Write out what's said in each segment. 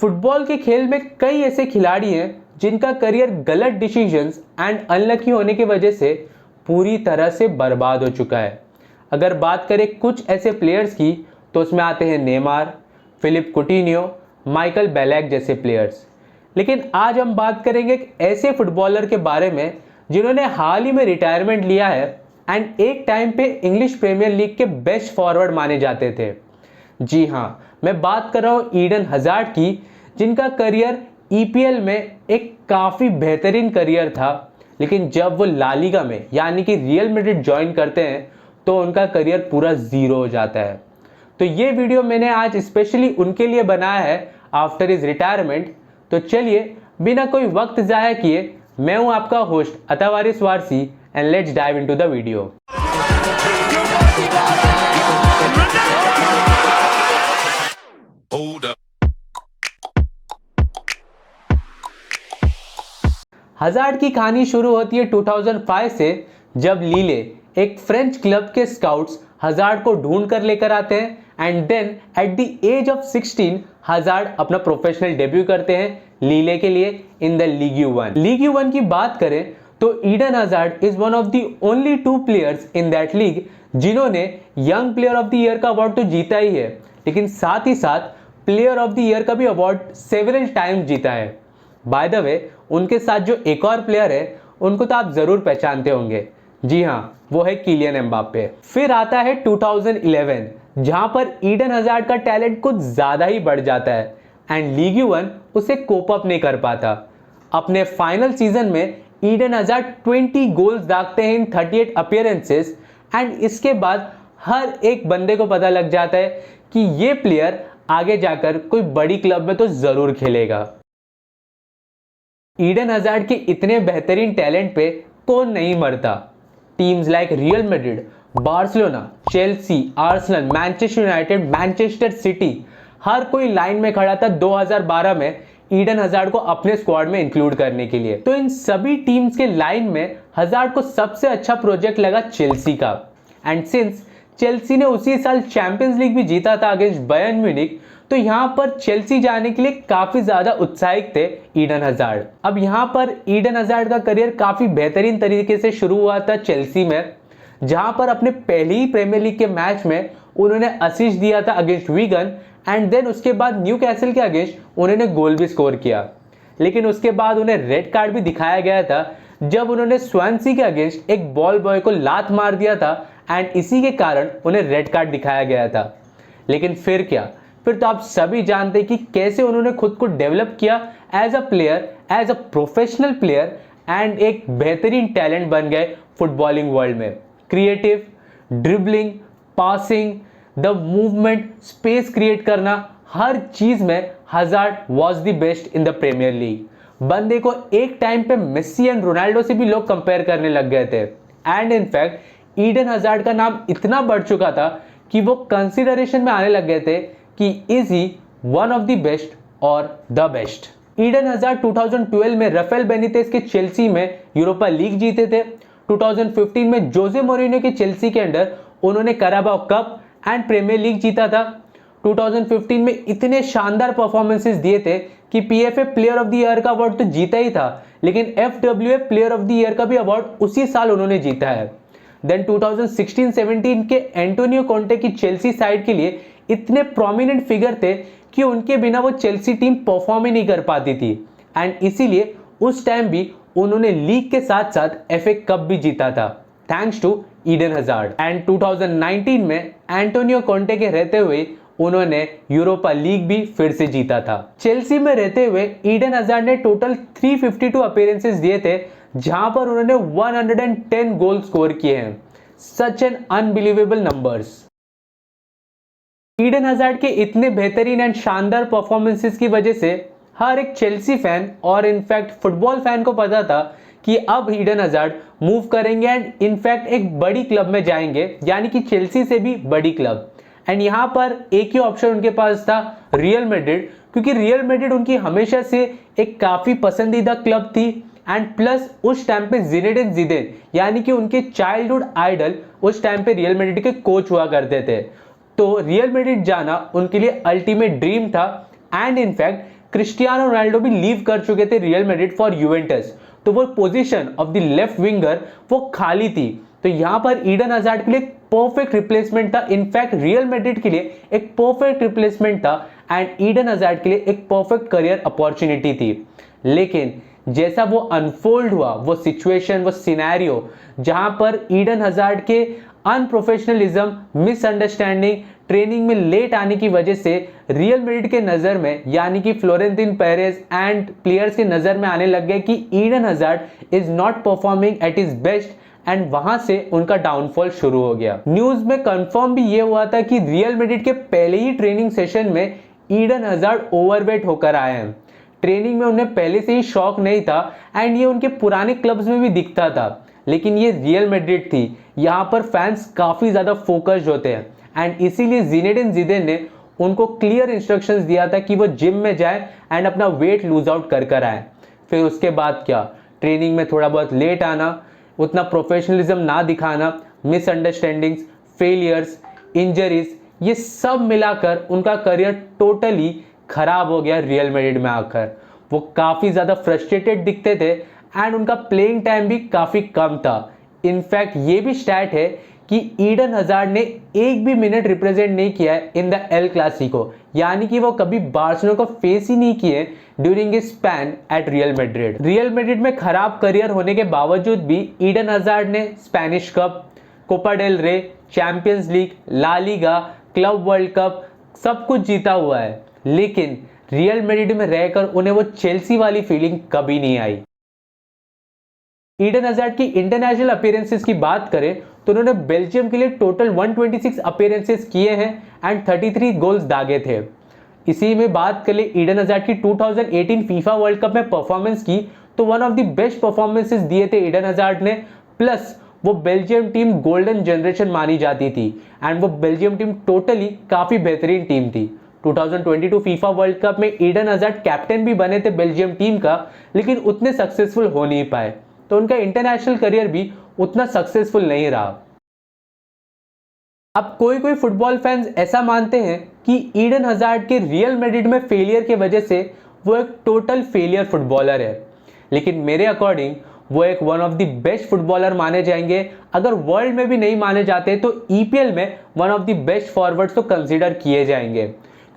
Football के खेल में कई ऐसे खिलाड़ी हैं जिनका करियर गलत डिसीजंस एंड अनलकी होने की वजह से पूरी तरह से बर्बाद हो चुका है। अगर बात करें कुछ ऐसे प्लेयर्स की तो उसमें आते हैं नेमार, फिलिप कुटिन्यो, माइकल बेलैक जैसे प्लेयर्स। लेकिन आज हम बात करेंगे एक ऐसे फुटबॉलर के बारे में जिन्होंने हाल ही में रिटायरमेंट लिया है एंड एक टाइम पे इंग्लिश प्रीमियर लीग के बेस्ट फॉरवर्ड माने जाते थे। जी हाँ, मैं बात कर रहा हूँ ईडन हजार्ड की, जिनका करियर ईपीएल में एक काफ़ी बेहतरीन करियर था। लेकिन जब वो ला लीगा में यानी कि रियल मैड्रिड ज्वाइन करते हैं तो उनका करियर पूरा ज़ीरो हो जाता है। तो ये वीडियो मैंने आज स्पेशली उनके लिए बनाया है आफ्टर हिज रिटायरमेंट। तो चलिए बिना कोई वक्त ज़ाया किए, मैं हूं आपका host Atawaris Warsi and let's dive into the video. Hazard की कहानी शुरू होती है 2005 से, जब लीले एक फ्रेंच क्लब के स्काउट्स हजार्ड को ढूंढ कर लेकर आते हैं and then at the age of 16 Hazard अपना प्रोफेशनल डेब्यू करते हैं लीले के लिए in the league one. League one की बात करें तो Eden Hazard is one of the only 2 players in that league जिन्होंने young player of the year का अवार्ड तो जीता ही है, लेकिन साथ ही साथ प्लेयर ऑफ द ईयर का भी अवार्ड सेवरल टाइम्स जीता है। बाय द वे, उनके साथ जो एक और प्लेयर है उनको तो आप जरूर पहचानते होंगे। जी हाँ, वो है किलियन एम्बाप्पे। फिर आता है 2011, जहां पर ईडन हजार्ड का टैलेंट कुछ ज्यादा ही बढ़ जाता है एंड लीग वन उसे कोप अप नहीं कर पाता। अपने फाइनल सीजन में ईडन हजार्ड 20 गोल्स दागते हैं इन 38 अपीयरेंसेस एंड इसके बाद हर एक बंदे को पता लग जाता है कि ये प्लेयर आगे जाकर कोई बड़ी क्लब में तो जरूर खेलेगा। ईडन हजार्ड के इतने बेहतरीन टैलेंट पे कौन नहीं मरता। Teams like Real Madrid, Barcelona, Chelsea, Arsenal, Manchester United, Manchester City, हर कोई लाइन में खड़ा था 2012 में ईडन हजार्ड को अपने स्क्वाड में इंक्लूड करने के लिए। तो इन सभी टीम्स के लाइन में हजार्ड को सबसे अच्छा प्रोजेक्ट लगा चेल्सी का एंड सिंस चेल्सी ने उसी साल चैंपियंस लीग भी जीता था अगेंस्ट बायर्न म्यूनिख, तो यहां पर चेल्सी जाने के लिए काफी ज्यादा उत्साहित थे ईडन हजार्ड। अब यहां पर ईडन हजार्ड का करियर काफी बेहतरीन तरीके से शुरू हुआ था चेल्सी में, जहां पर अपने पहले ही प्रीमियर लीग के मैच में उन्होंने असिस्ट दिया था अगेंस्ट विगन एंड देन उसके बाद न्यूकैसल के अगेंस्ट उन्होंने गोल भी स्कोर किया। लेकिन उसके बाद उन्हें रेड कार्ड भी दिखाया गया था जब उन्होंने स्वानसी के अगेंस्ट एक बॉल बॉय को लात मार दिया था एंड इसी के कारण उन्हें रेड कार्ड दिखाया गया था। लेकिन फिर क्या, फिर तो आप सभी जानते हैं कि कैसे उन्होंने खुद को डेवलप किया as a player, as a professional player and एक बेहतरीन टैलेंट बन गए फुटबॉलिंग वर्ल्ड में। Creative, dribbling, passing, the movement, space create करना, हर चीज में Hazard was the best in the Premier League. बंदे को एक टाइम पे मेसी एंड रोनाल्डो से भी लोग कंपेयर करने लग गए थे एंड इनफैक्ट ईडन हजार्ड का नाम इतना बढ़ चुका था कि वो कंसिडरेशन में आने लग गए थे कि is he one of the best और द बेस्ट। ईडन हजार्ड 2012 में राफेल बेनितेज के चेल्सी में यूरोपा लीग जीते थे। 2015 में जोसे मोरिन्यो के चेल्सी के अंडर उन्होंने कराबाओ कप एंड प्रीमियर लीग जीता था। 2015 में इतने शानदार परफॉर्मेंसेस दिए थे कि PFA player of the year का अवार्ड तो जीता ही था, लेकिन एफडब्ल्यूए प्लेयर ऑफ द ईयर का भी अवार्ड उसी साल उन्होंने जीता है। देन 2016-17 के एंटोनियो कॉन्टे की चेल्सी साइड के लिए इतने प्रोमिनेंट फिगर थे कि उनके बिना वो चेल्सी टीम परफॉर्म ही नहीं कर पाती थी एंड इसीलिए उस टाइम भी उन्होंने लीग के साथ साथ एफए कप भी जीता था thanks to Eden Hazard. And 2019 में एंटोनियो कॉन्टे के रहते हुए उन्होंने यूरोपा लीग भी फिर से जीता था। चेल्सी में रहते हुए ईडन हजार्ड ने टोटल 352 अपीयरेंसेस दिए थे, जहां पर उन्होंने 110 गोल स्कोर किए हैं। Such an unbelievable numbers. Eden hazard के इतने बेहतरीन एंड शानदार परफॉर्मेंसेस की वजह से हर एक चेल्सी फैन और इनफैक्ट फुटबॉल फैन को पता था कि अब ईडन हजार्ड मूव करेंगे एंड इनफैक्ट एक बड़ी क्लब में जाएंगे, यानी कि चेल्सी से भी बड़ी क्लब। एंड यहाँ पर एक ही ऑप्शन उनके पास था, रियल मैड्रिड, क्योंकि रियल मैड्रिड उनकी हमेशा से एक काफ़ी पसंदीदा क्लब थी एंड प्लस उस टाइम पे जिनेडिन जिदान यानी कि उनके चाइल्डहुड आइडल उस टाइम पे रियल मैड्रिड के कोच हुआ करते थे। तो रियल मैड्रिड जाना उनके लिए अल्टीमेट ड्रीम था एंड इनफैक्ट क्रिस्टियानो रोनाल्डो भी लीव कर चुके थे रियल मैड्रिड फॉर यूवेंटस, तो वो position of the left winger वो खाली थी। तो यहां पर ईडन हजार्ड के लिए परफेक्ट रिप्लेसमेंट था, इनफैक्ट रियल मैड्रिड के लिए एक परफेक्ट रिप्लेसमेंट था एंड ईडन हजार्ड के लिए एक परफेक्ट करियर अपॉर्चुनिटी थी। लेकिन जैसा वो अनफोल्ड हुआ, वो सिचुएशन, वो सिनेरियो जहां पर ईडन हजार्ड के अनप्रोफेशनलिज्म, मिसअंडरस्टैंडिंग, ट्रेनिंग में लेट आने की वजह से रियल मैड्रिड के नजर में यानी कि फ्लोरेंटिन पेरेज एंड प्लेयर्स के नजर में आने लग गए कि Eden Hazard is not performing at his best and वहां से उनका डाउनफॉल शुरू हो गया। न्यूज में कंफर्म भी ये हुआ था कि रियल मैड्रिड के पहले ही ट्रेनिंग सेशन में ईडन हजार्ड ओवरवेट होकर आए हैं। ट्रेनिंग में उन्हें पहले से ही शौक नहीं था एंड ये उनके पुराने क्लब्स में भी दिखता था, लेकिन ये रियल मैड्रिड थी, यहाँ पर फैंस काफी ज्यादा फोकस्ड होते हैं एंड इसीलिए ज़िनेडिन ज़िदान ने उनको क्लियर इंस्ट्रक्शंस दिया था कि वो जिम में जाए एंड अपना वेट लूज आउट कर आए। फिर उसके बाद क्या, ट्रेनिंग में थोड़ा बहुत लेट आना, उतना प्रोफेशनलिज्म ना दिखाना, मिसअंडरस्टैंडिंग्स, फेलियर्स, इंजरीज, ये सब मिलाकर उनका करियर टोटली खराब हो गया। रियल मैड्रिड में आकर वो काफ़ी ज़्यादा फ्रस्ट्रेटेड दिखते थे एंड उनका प्लेइंग टाइम भी काफ़ी कम था। इनफैक्ट ये भी स्टैट है कि ईडन हजार्ड ने एक भी मिनट रिप्रेजेंट नहीं किया है इन द एल क्लासिको, यानी कि वो कभी बार्सिलोना को फेस ही नहीं किए during his span at Real Madrid. Real Madrid में खराब करियर होने के बावजूद भी ईडन हजार्ड ने Spanish cup, Copa del Rey, Champions League, La Liga, club world cup सब कुछ जीता हुआ है, लेकिन रियल मैड्रिड में रहकर उन्हें वो चेल्सी वाली फीलिंग कभी नहीं आई। ईडन हजार्ड की इंटरनेशनल अपीयरेंसेस की बात करें तो उन्होंने बेल्जियम के लिए टोटल 126 अपीयरेंसेस किए हैं एंड 33 गोल्स दागे थे। इसी में बात कर ले ईडन हजार्ड की 2018 फीफा वर्ल्ड कप में परफॉर्मेंस की, तो one of the best performances दिए थे ईडन हजार्ड ने, प्लस वो बेल्जियम टीम गोल्डन जनरेशन मानी जाती थी एंड वो बेल्जियम टीम टोटली काफी बेहतरीन टीम थी। 2022 फीफा वर्ल्ड कप में ईडन हजार्ड कैप्टन भी बने थे बेल्जियम टीम का, लेकिन उतने सक्सेसफुल हो नहीं पाए, तो उनका इंटरनेशनल करियर भी उतना सक्सेसफुल नहीं रहा। अब कोई कोई फुटबॉल फैंस ऐसा मानते हैं कि ईडन हजार्ड के रियल मैड्रिड में फेलियर की वजह से वो एक टोटल फेलियर फुटबॉलर है, लेकिन मेरे अकॉर्डिंग वो एक one of the best footballer माने जाएंगे। अगर वर्ल्ड में भी नहीं माने जाते तो ईपीएल में one of the best forwards तो कंसीडर किए जाएंगे,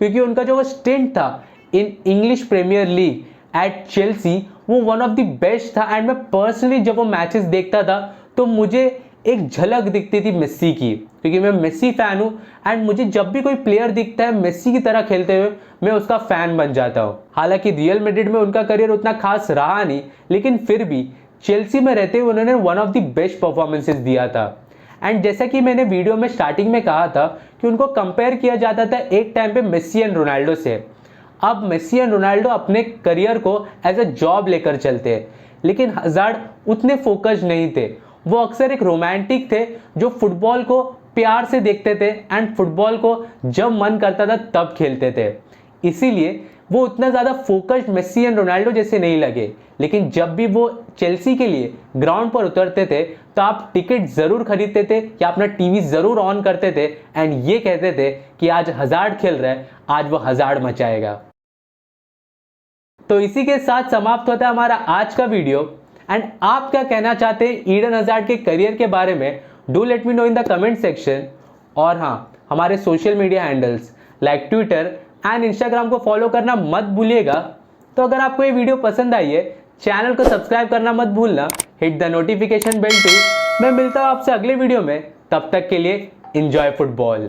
क्योंकि उनका जो वो स्टिंट था in English Premier League at Chelsea वो वन ऑफ द बेस्ट था एंड मैं पर्सनली जब वो मैचेस देखता था तो मुझे एक झलक दिखती थी मेस्सी की, क्योंकि मैं मेस्सी फैन हूँ एंड मुझे जब भी कोई प्लेयर दिखता है मेस्सी की तरह खेलते हुए मैं उसका फैन बन जाता हूँ। हालांकि रियल मैड्रिड में उनका करियर उतना खास रहा नहीं, लेकिन फिर भी चेल्सी में रहते हुए उन्होंने one of the best performances दिया था। एंड जैसा कि मैंने वीडियो में स्टार्टिंग में कहा था कि उनको कंपेयर किया जाता था एक टाइम पे मेस्सी एंड रोनाल्डो से। अब मेस्सी एंड रोनाल्डो अपने करियर को एज अ जॉब लेकर चलते हैं, लेकिन हजार्ड उतने फोकस्ड नहीं थे। वो अक्सर एक रोमांटिक थे जो फुटबॉल को प्यार से देखते थे एंड फुटबॉल को जब मन करता था तब खेलते थे, इसीलिए वो उतना ज़्यादा फोकस्ड मेस्सी एंड रोनाल्डो जैसे नहीं लगे। लेकिन जब भी वो चेल्सी के लिए ग्राउंड पर उतरते थे तो आप टिकट ज़रूर खरीदते थे या अपना टीवी ज़रूर ऑन करते थे एंड ये कहते थे कि आज हजार्ड खेल रहा है, आज वो हजार्ड मचाएगा। तो इसी के साथ समाप्त होता है हमारा आज का वीडियो एंड आप क्या कहना चाहते हैं ईडन हजार्ड के करियर के बारे में, do let me know in the comment section. और हाँ, हमारे social media handles like Twitter and Instagram को फॉलो करना मत भूलिएगा। तो अगर आपको ये वीडियो पसंद आई है, चैनल को सब्सक्राइब करना मत भूलना, hit the notification bell too. मैं मिलता हूँ आपसे अगले वीडियो में, तब तक के लिए एंजॉय फुटबॉल।